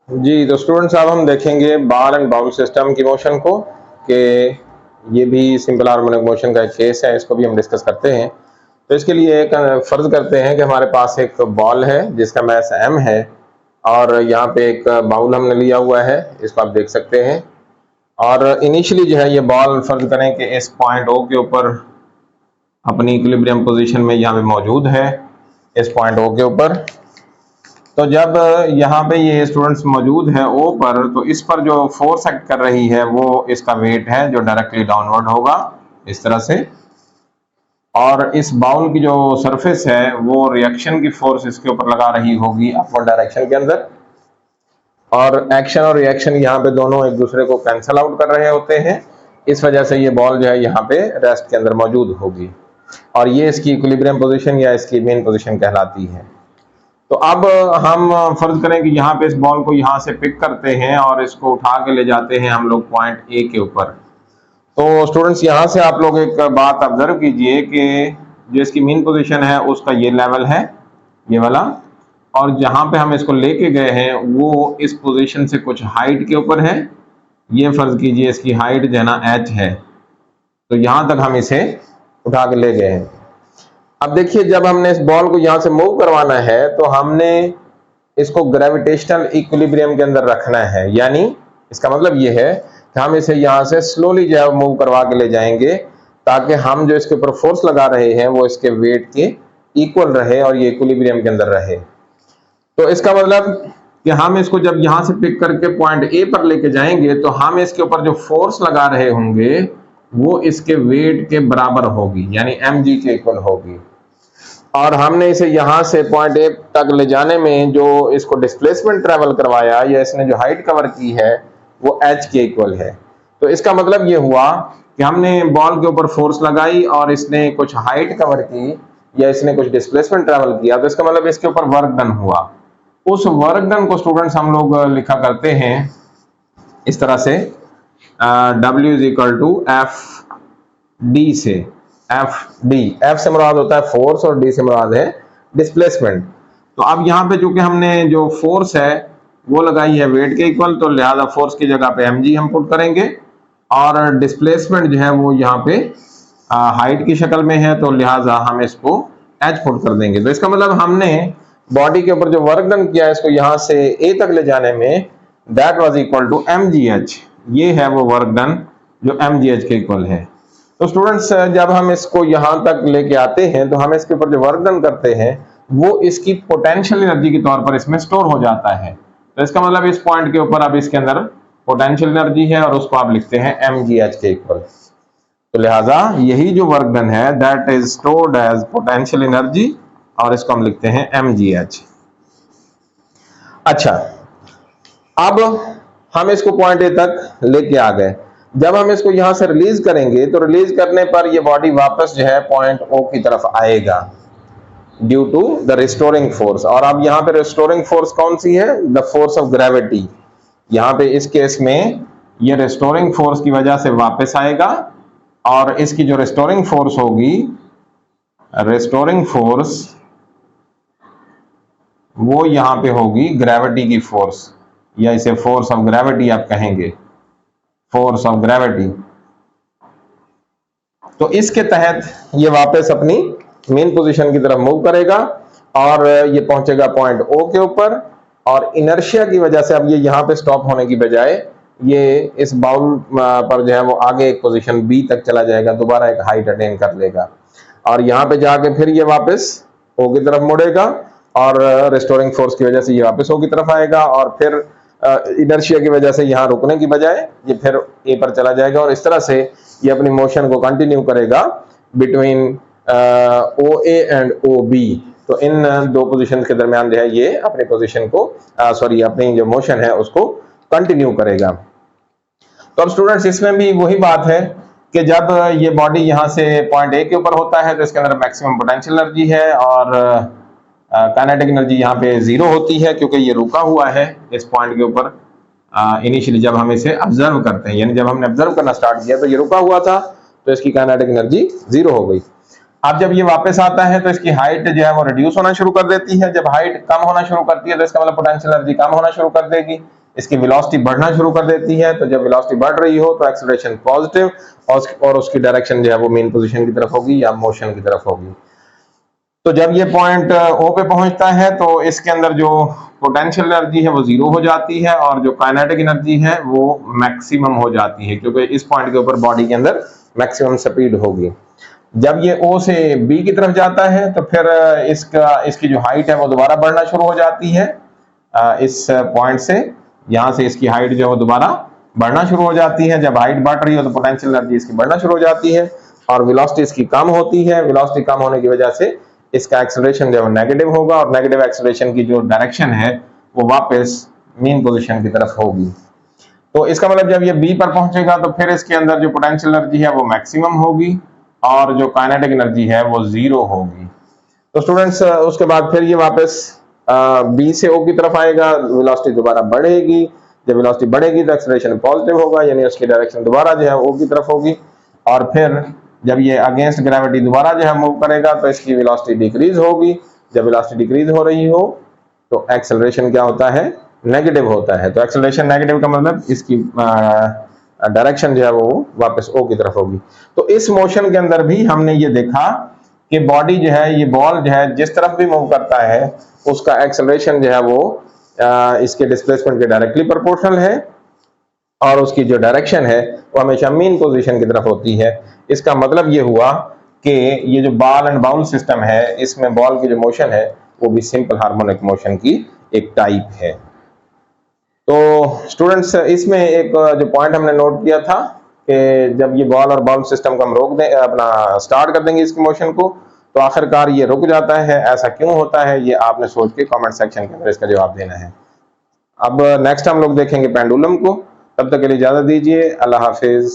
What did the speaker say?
जी, तो स्टूडेंट्स अब हम देखेंगे बॉल एंड बाउल सिस्टम की मोशन को, कि ये भी सिंपल हार्मोनिक मोशन का एक केस है, इसको भी हम डिस्कस करते हैं। तो इसके लिए एक फर्ज करते हैं कि हमारे पास एक बॉल है जिसका मास m है, और यहाँ पे एक बाउल हमने लिया हुआ है, इसको आप देख सकते हैं। और इनिशियली जो है ये बॉल फर्ज करें कि इस पॉइंट O के ऊपर अपनी इक्विलिब्रियम पोजीशन में यहाँ पे मौजूद है, इस पॉइंट O के ऊपर। तो जब यहाँ पे ये स्टूडेंट्स मौजूद है O पर, तो इस पर जो फोर्स एक्ट कर रही है वो इसका वेट है जो डायरेक्टली डाउनवर्ड होगा इस तरह से, और इस बाउल की जो सरफेस है वो रिएक्शन की फोर्स इसके ऊपर लगा रही होगी अपवर्ड डायरेक्शन के अंदर, और एक्शन और रिएक्शन यहाँ पे दोनों एक दूसरे को कैंसल आउट कर रहे होते हैं। इस वजह से ये बॉल जो है यहाँ पे रेस्ट के अंदर मौजूद होगी, और ये इसकी इक्विलिब्रियम पोजीशन या इसकी मेन पोजीशन कहलाती है। तो अब हम फर्ज करें कि यहाँ पे इस बॉल को यहाँ से पिक करते हैं और इसको उठा के ले जाते हैं हम लोग पॉइंट ए के ऊपर। तो स्टूडेंट्स यहाँ से आप लोग एक बात ऑब्जर्व कीजिए कि जो इसकी मेन पोजीशन है उसका ये लेवल है, ये वाला, और जहाँ पे हम इसको लेके गए हैं वो इस पोजीशन से कुछ हाइट के ऊपर है। ये फर्ज कीजिए इसकी हाइट जो है ना h है, तो यहाँ तक हम इसे उठा के ले गए हैं। अब देखिए, जब हमने इस बॉल को यहां से मूव करवाना है तो हमने इसको ग्रेविटेशनल इक्विलिब्रियम के अंदर रखना है, यानी इसका मतलब ये है कि हम इसे यहां से स्लोली जो है मूव करवा के ले जाएंगे, ताकि हम जो इसके ऊपर फोर्स लगा रहे हैं वो इसके वेट के इक्वल रहे और ये इक्विलिब्रियम के अंदर रहे। तो इसका मतलब कि हम इसको जब यहां से पिक करके पॉइंट ए पर लेके जाएंगे तो हम इसके ऊपर जो फोर्स लगा रहे होंगे वो इसके वेट के बराबर होगी, यानी mg के इक्वल होगी। और हमने इसे यहां से पॉइंट ए तक ले जाने में जो इसको डिस्प्लेसमेंट ट्रेवल करवाया या इसने जो हाइट कवर की है वो h के इक्वल है। तो इसका मतलब ये हुआ कि हमने बॉल के ऊपर फोर्स लगाई और इसने कुछ हाइट कवर की या इसने कुछ डिस्प्लेसमेंट ट्रेवल किया, तो इसका मतलब इसके ऊपर वर्क डन हुआ। उस वर्क डन को स्टूडेंट्स हम लोग लिखा करते हैं इस तरह से, W is equal to F D से। एफ से मुराद होता है फोर्स और डी से मुराद है डिस्प्लेसमेंट। तो अब यहाँ पे चूंकि हमने जो फोर्स है वो लगाई है वेट के इक्वल, तो लिहाजा फोर्स की जगह पे mg हम पुट करेंगे, और डिस्प्लेसमेंट जो है वो यहाँ पे हाइट की शक्ल में है, तो लिहाजा हम इसको h पुट कर देंगे। तो इसका मतलब हमने बॉडी के ऊपर जो वर्क डन किया है इसको यहाँ से a तक ले जाने में, that was equal to mgh। ये है वो वर्क डन जो mgh के इक्वल है। तो स्टूडेंट्स, जब हम इसको यहां तक लेके आते हैं तो हम इसके ऊपर जो वर्क डन करते हैं वो इसकी पोटेंशियल एनर्जी के तौर पर इसमें स्टोर हो जाता है। तो इसका मतलब इस पॉइंट के ऊपर अब इसके अंदर पोटेंशियल एनर्जी है और उसको आप लिखते हैं mgh के इक्वल। तो लिहाजा यही जो वर्क डन है that is stored as potential energy, और इसको हम लिखते हैं mgh। अच्छा, अब हम इसको पॉइंट ए तक लेके आ गए। जब हम इसको यहां से रिलीज करेंगे तो रिलीज करने पर ये बॉडी वापस जो है पॉइंट O की तरफ आएगा due to the restoring force. और अब यहाँ पे रिस्टोरिंग फोर्स कौन सी है? The force of gravity. यहाँ पे इस केस में ये रिस्टोरिंग फोर्स की वजह से वापस आएगा, और इसकी जो रिस्टोरिंग फोर्स होगी, रिस्टोरिंग फोर्स वो यहाँ पे होगी ग्रेविटी की फोर्स, या इसे फोर्स ऑफ ग्रेविटी आप कहेंगे, फोर्स ऑफ ग्रेविटी। तो इसके तहत ये वापस अपनी मेन पोजीशन की तरफ मूव करेगा और ये पहुंचेगा पॉइंट O के ऊपर, और इनर्शिया की वजह से अब ये यहाँ पे स्टॉप होने की बजाय ये इस बाउल पर जो है वो आगे एक पोजीशन B तक चला जाएगा, दोबारा एक हाइट अटेन कर लेगा, और यहाँ पे जाके फिर ये वापस O की तरफ मुड़ेगा, और रिस्टोरिंग फोर्स की वजह से ये वापस O की तरफ आएगा, और फिर इनर्शिया की वजह से यहाँ रुकने की बजाय ये फिर ए पर चला जाएगा, और इस तरह से ये अपनी मोशन को कंटिन्यू करेगा बिटवीन OA एंड OB। तो इन दो पोजीशन के दरमियान जो है ये अपनी पोजीशन को अपनी जो मोशन है उसको कंटिन्यू करेगा। तो अब स्टूडेंट्स, इसमें भी वही बात है कि जब ये बॉडी यहाँ से पॉइंट A के ऊपर होता है तो इसके अंदर मैक्सिमम पोटेंशियल एनर्जी है, और काइनेटिक एनर्जी यहाँ पे 0 होती है क्योंकि ये रुका हुआ है इस पॉइंट के ऊपर। इनिशियली जब हम इसे ऑब्जर्व करते हैं, यानी जब हमने ऑब्जर्व करना स्टार्ट किया तो ये रुका हुआ था, तो इसकी काइनेटिक एनर्जी 0 हो गई। अब जब ये वापस आता है तो इसकी हाइट जो है वो रिड्यूस होना शुरू कर देती है। जब हाइट कम होना शुरू करती है तो इसका मतलब पोटेंशियल एनर्जी कम होना शुरू कर देगी। इसकी वेलोसिटी बढ़ना शुरू कर देती है। तो जब वेलोसिटी बढ़ रही हो तो एक्सेलरेशन पॉजिटिव और उसकी डायरेक्शन जो है वो मेन पोजीशन की तरफ होगी या मोशन की तरफ होगी। तो जब ये पॉइंट ओ पे पहुंचता है तो इसके अंदर जो पोटेंशियल एनर्जी है वो जीरो हो जाती है और जो काइनेटिक एनर्जी है वो मैक्सिमम हो जाती है, क्योंकि इस पॉइंट के ऊपर बॉडी के अंदर मैक्सिमम स्पीड होगी। जब ये ओ से बी की तरफ जाता है तो फिर इसकी जो हाइट है वो दोबारा बढ़ना शुरू हो जाती है। इस पॉइंट से यहाँ से इसकी हाइट जो है वो दोबारा बढ़ना शुरू हो जाती है। जब हाइट बढ़ रही हो तो पोटेंशियल एनर्जी इसकी बढ़ना शुरू हो जाती है और वेलोसिटी इसकी कम होती है। वेलोसिटी कम होने की वजह से इसका एक्सेलरेशन जो है नेगेटिव होगा और नेगेटिव एक्सेलरेशन की जो डायरेक्शन है वो वापस मीन पोजीशन की तरफ होगी। तो इसका मतलब जब ये बी पर पहुंचेगा तो फिर इसके अंदर जो पोटेंशियल एनर्जी है वो मैक्सिमम होगी और जो काइनेटिक एनर्जी है वो जीरो होगी। तो स्टूडेंट्स उसके बाद फिर ये वापस बी से ओ की तरफ आएगा, वेलोसिटी दोबारा बढ़ेगी। जब वेलोसिटी बढ़ेगी तो एक्सेलरेशन पॉजिटिव होगा, यानी उसकी डायरेक्शन दोबारा जो है ओ की तरफ होगी और फिर जब ये अगेंस्ट ग्रेविटी दोबारा जो है मूव करेगा तो इसकी वेलोसिटी डिक्रीज होगी। जब वेलोसिटी डिक्रीज हो रही हो तो एक्सेलरेशन क्या होता है, नेगेटिव होता है। तो एक्सेलरेशन नेगेटिव का मतलब इसकी डायरेक्शन जो है वो वापस ओ की तरफ होगी। तो इस मोशन के अंदर भी हमने ये देखा कि बॉडी जो है, ये बॉल जो है जिस तरफ भी मूव करता है उसका एक्सेलरेशन जो है वो इसके डिस्प्लेसमेंट के डायरेक्टली प्रोपोर्शनल है और उसकी जो डायरेक्शन है वो हमेशा मीन पोजीशन की तरफ होती है। इसका मतलब ये हुआ कि ये जो बॉल एंड बाउल सिस्टम है इसमें बॉल की जो मोशन है वो भी सिंपल हार्मोनिक मोशन की एक टाइप है। तो स्टूडेंट्स इसमें एक जो पॉइंट हमने नोट किया था कि जब ये बॉल और बाउल सिस्टम को हम रोक दें, अपना स्टार्ट कर देंगे इसकी मोशन को, तो आखिरकार ये रुक जाता है। ऐसा क्यों होता है ये आपने सोच के कमेंट सेक्शन के अंदर इसका जवाब देना है। अब नेक्स्ट हम लोग देखेंगे पेंडुलम को। तब तक के लिए इजाजत दीजिए। अल्लाह हाफिज।